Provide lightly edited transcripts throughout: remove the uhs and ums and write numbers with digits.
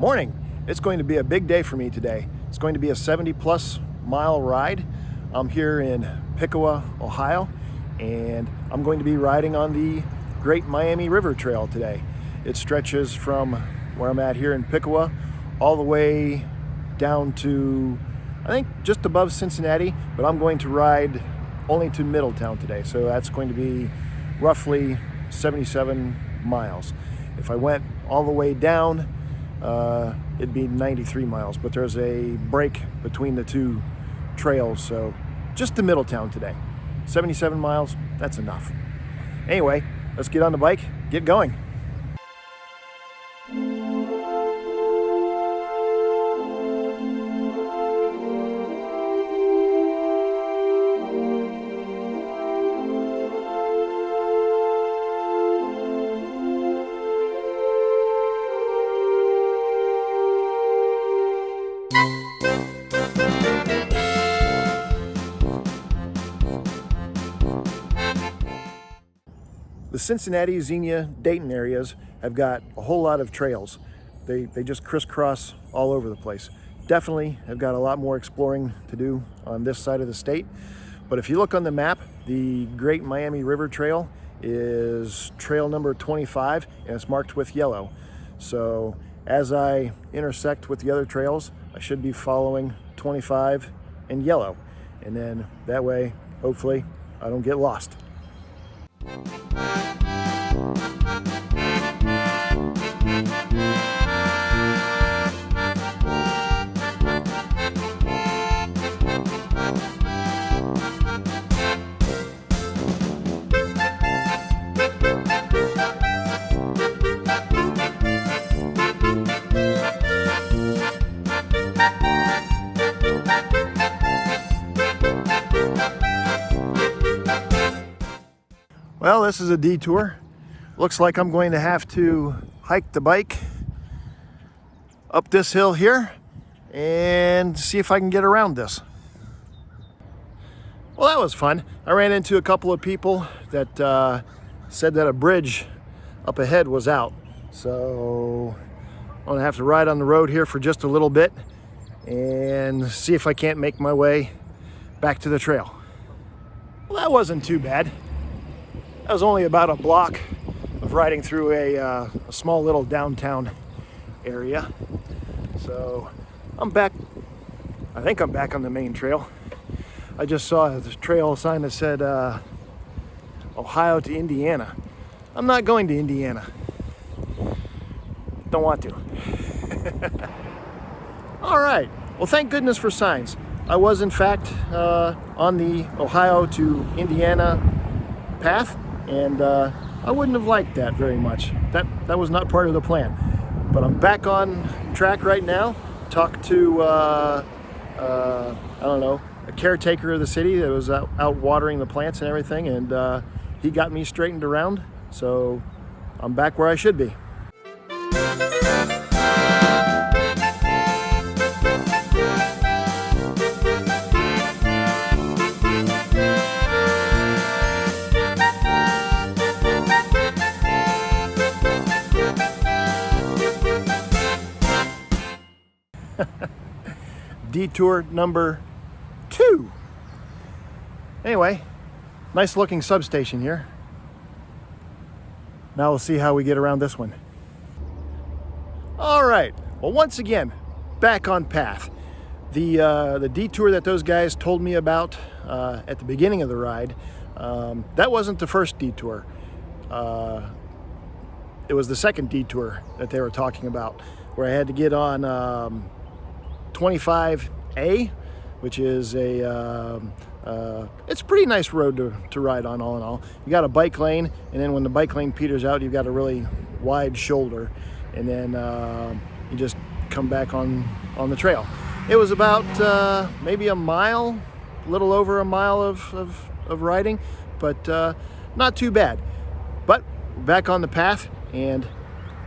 Morning. It's going to be a big day for me today. It's going to be a 70+ mile ride. I'm here in Piqua, Ohio, and I'm going to be riding on the Great Miami River Trail today. It stretches from where I'm at here in Piqua all the way down to, I think, just above Cincinnati, but I'm going to ride only to Middletown today. So that's going to be roughly 77 miles. If I went all the way down, it'd be 93 miles, but there's a break between the two trails, so just to Middletown today. 77 miles, that's enough. Anyway, let's get on the bike, get going. The Cincinnati, Xenia, Dayton areas have got a whole lot of trails. They just crisscross all over the place. Definitely have got a lot more exploring to do on this side of the state. But if you look on the map, the Great Miami River Trail is trail number 25, and it's marked with yellow. So as I intersect with the other trails, I should be following 25 in yellow. And then that way, hopefully, I don't get lost. Well, this is a detour. Looks like I'm going to have to hike the bike up this hill here and see if I can get around this. Well, that was fun. I ran into a couple of people that said that a bridge up ahead was out. So I'm gonna have to ride on the road here for just a little bit and see if I can't make my way back to the trail. Well, that wasn't too bad. That was only about a block of riding through a small little downtown area. So I'm back, I think I'm back on the main trail. I just saw the trail sign that said Ohio to Indiana. I'm not going to Indiana. Don't want to. All right, well, thank goodness for signs. I was in fact on the Ohio to Indiana path, and I wouldn't have liked that very much. That was not part of the plan. But I'm back on track right now. Talked to, I don't know, a caretaker of the city that was out watering the plants and everything, and he got me straightened around, so I'm back where I should be. Detour number 2. Anyway, nice looking substation here. Now we'll see how we get around this one. All right, well, once again, back on path. The detour that those guys told me about at the beginning of the ride, that wasn't the first detour. It was the second detour that they were talking about, where I had to get on 25A, which is it's a pretty nice road to ride on, all in all. You got a bike lane, and then when the bike lane peters out, you've got a really wide shoulder, and then you just come back on the trail. It was about maybe a mile, a little over a mile of riding, but not too bad. But back on the path, and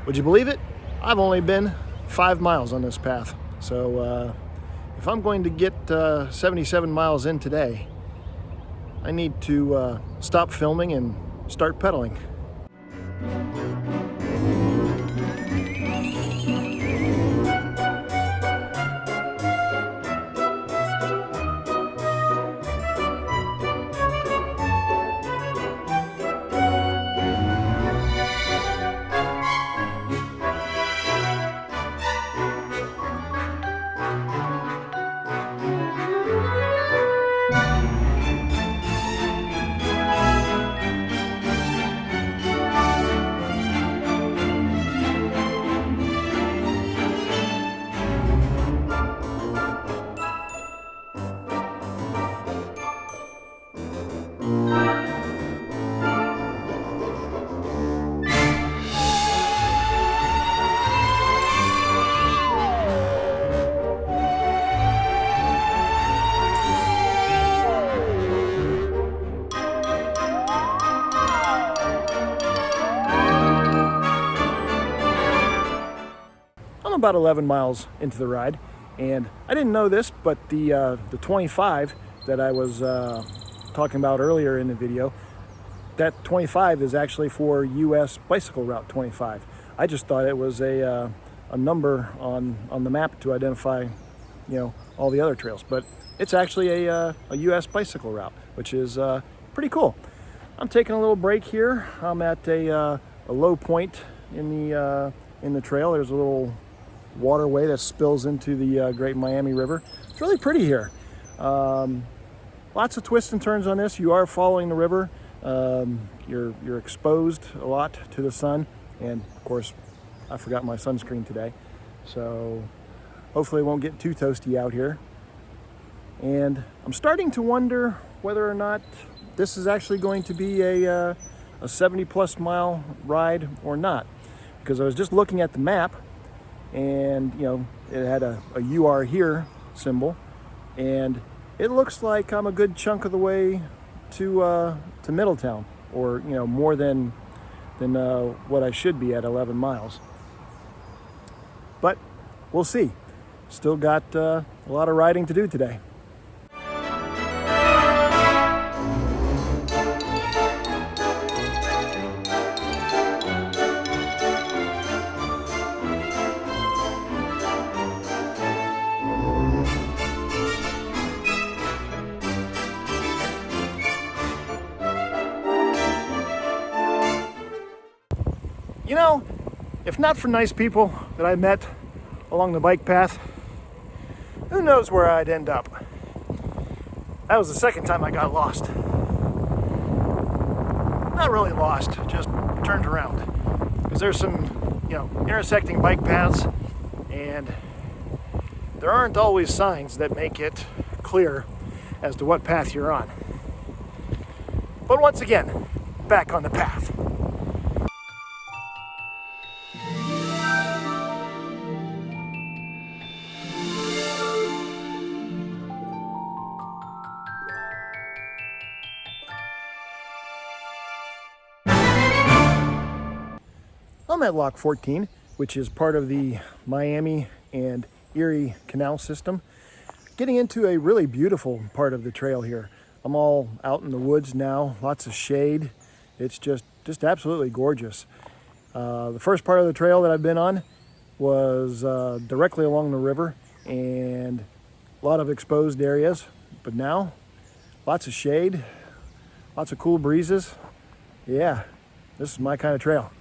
would you believe it? I've only been 5 miles on this path. So if I'm going to get 77 miles in today, I need to stop filming and start pedaling. I'm about 11 miles into the ride, and I didn't know this, but the 25 that I was talking about earlier in the video, that 25 is actually for US Bicycle Route 25. I just thought it was a number on the map to identify, you know, all the other trails, but it's actually a US bicycle route, which is pretty cool. I'm taking a little break here. I'm at a low point in the trail. There's a little waterway that spills into the Great Miami River. It's really pretty here. Lots of twists and turns on this. You are following the river. You're exposed a lot to the sun, and of course, I forgot my sunscreen today, so hopefully it won't get too toasty out here. And I'm starting to wonder whether or not this is actually going to be a 70+ mile ride or not, because I was just looking at the map, and you know, it had a "You Are Here" symbol, and it looks like I'm a good chunk of the way to Middletown, or you know, more than what I should be at 11 miles. But we'll see. Still got a lot of riding to do today. You know, if not for nice people that I met along the bike path, who knows where I'd end up. That was the second time I got lost. Not really lost, just turned around. Because there's some, you know, intersecting bike paths, and there aren't always signs that make it clear as to what path you're on. But once again, back on the path. I'm at Lock 14, which is part of the Miami and Erie Canal system. Getting into a really beautiful part of the trail here. I'm all out in the woods now, lots of shade. It's just absolutely gorgeous. The first part of the trail that I've been on was directly along the river, and a lot of exposed areas, but now lots of shade, lots of cool breezes. Yeah, this is my kind of trail.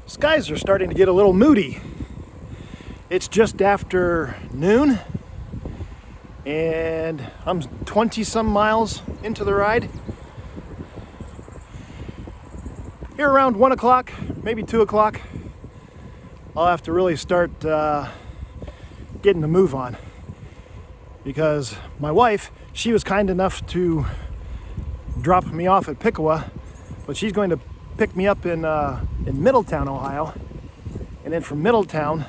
Skies are starting to get a little moody. It's just after noon, and I'm 20-some miles into the ride. Here around 1 o'clock, maybe 2 o'clock, I'll have to really start getting the move on, because my wife, she was kind enough to drop me off at Piqua, but she's going to pick me up in Middletown, Ohio, and then from Middletown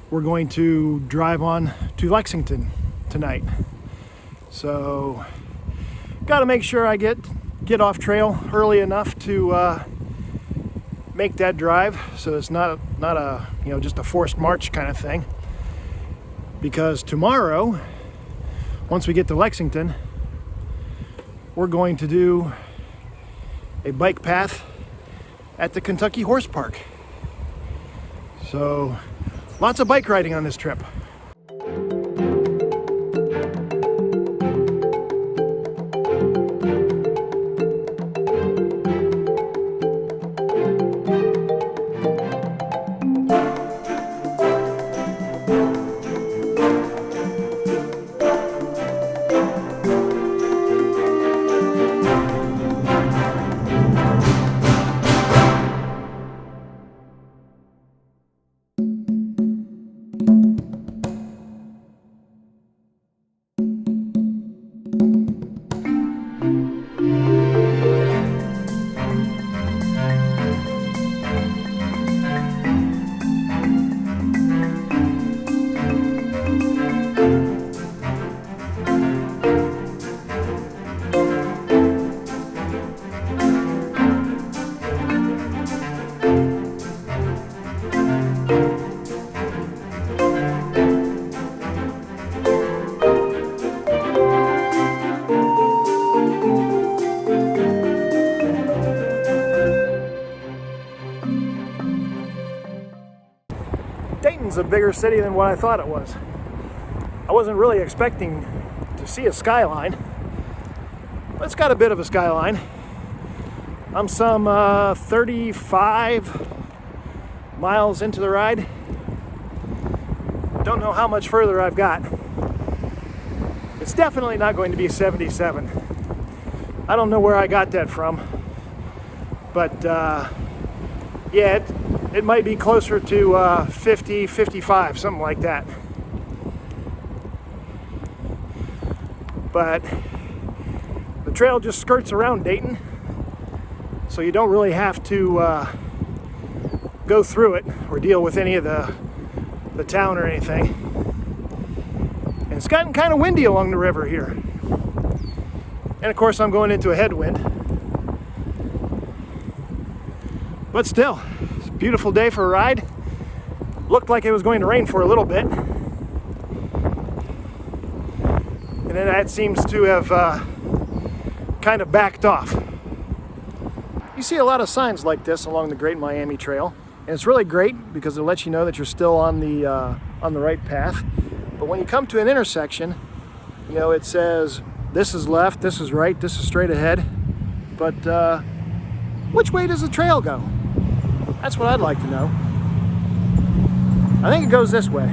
we're going to drive on to Lexington tonight. So got to make sure I get off trail early enough to make that drive, so it's not a you know, just a forced march kind of thing, because tomorrow, once we get to Lexington, we're going to do a bike path at the Kentucky Horse Park. So lots of bike riding on this trip. Skylines a bigger city than what I thought it was. I wasn't really expecting to see a skyline, but it's got a bit of a skyline. I'm some 35 miles into the ride. Don't know how much further I've got. It's definitely not going to be 77. I don't know where I got that from, but yeah, it might be closer to 50, 55, something like that. But the trail just skirts around Dayton, so you don't really have to go through it or deal with any of the town or anything. And it's gotten kind of windy along the river here. And of course I'm going into a headwind. But still, it's a beautiful day for a ride. Looked like it was going to rain for a little bit. And then that seems to have kind of backed off. You see a lot of signs like this along the Great Miami Trail, and it's really great because it lets you know that you're still on the right path. But when you come to an intersection, you know, it says this is left, this is right, this is straight ahead. But which way does the trail go? That's what I'd like to know. I think it goes this way,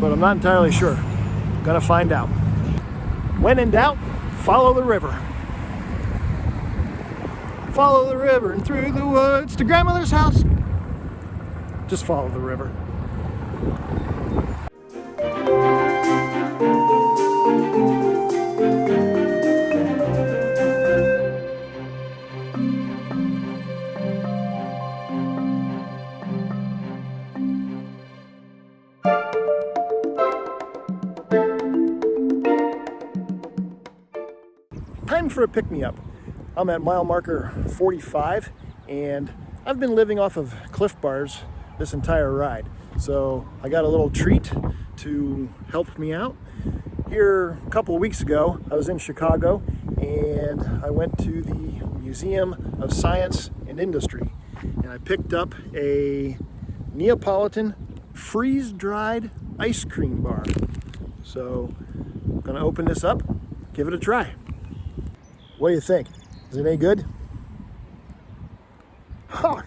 but I'm not entirely sure. Gonna find out. When in doubt, follow the river. Follow the river and through the woods to grandmother's house. Just follow the river. Time for a pick-me-up. I'm at mile marker 45, and I've been living off of Cliff Bars this entire ride. So I got a little treat to help me out. Here a couple of weeks ago, I was in Chicago, and I went to the Museum of Science and Industry, and I picked up a Neapolitan freeze-dried ice cream bar. So I'm gonna open this up, give it a try. What do you think? Is it any good? Huh.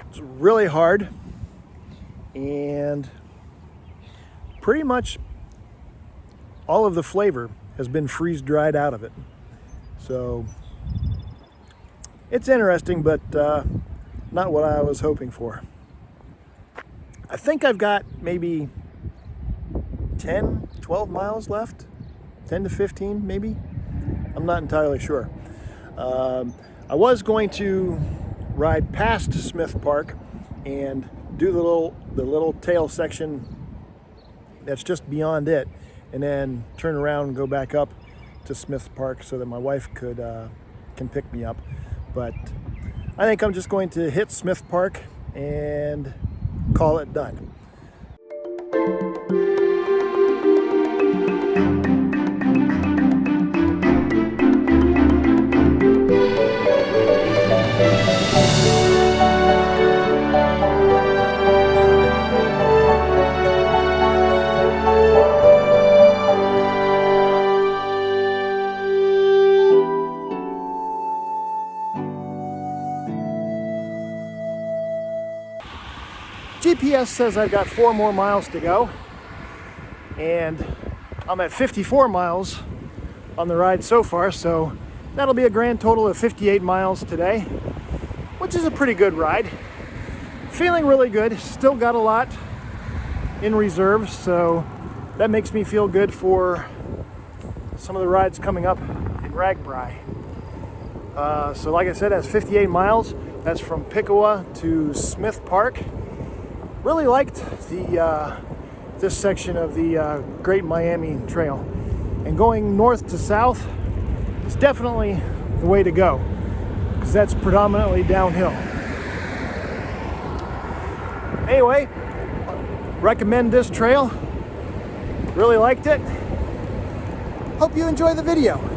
It's really hard, and pretty much all of the flavor has been freeze-dried out of it. So it's interesting, but not what I was hoping for. I think I've got maybe 10, 12 miles left, 10 to 15 maybe. I'm not entirely sure. I was going to ride past Smith Park and do the little tail section that's just beyond it, and then turn around and go back up to Smith Park so that my wife can pick me up. But I think I'm just going to hit Smith Park and call it done. GPS says I've got 4 more miles to go, and I'm at 54 miles on the ride so far, so that'll be a grand total of 58 miles today, which is a pretty good ride. Feeling really good, still got a lot in reserve, so that makes me feel good for some of the rides coming up in Ragbri. So like I said, that's 58 miles. That's from Piqua to Smith Park. Really liked this section of the Great Miami Trail, and going north to south is definitely the way to go because that's predominantly downhill. Anyway, recommend this trail. Really liked it. Hope you enjoy the video.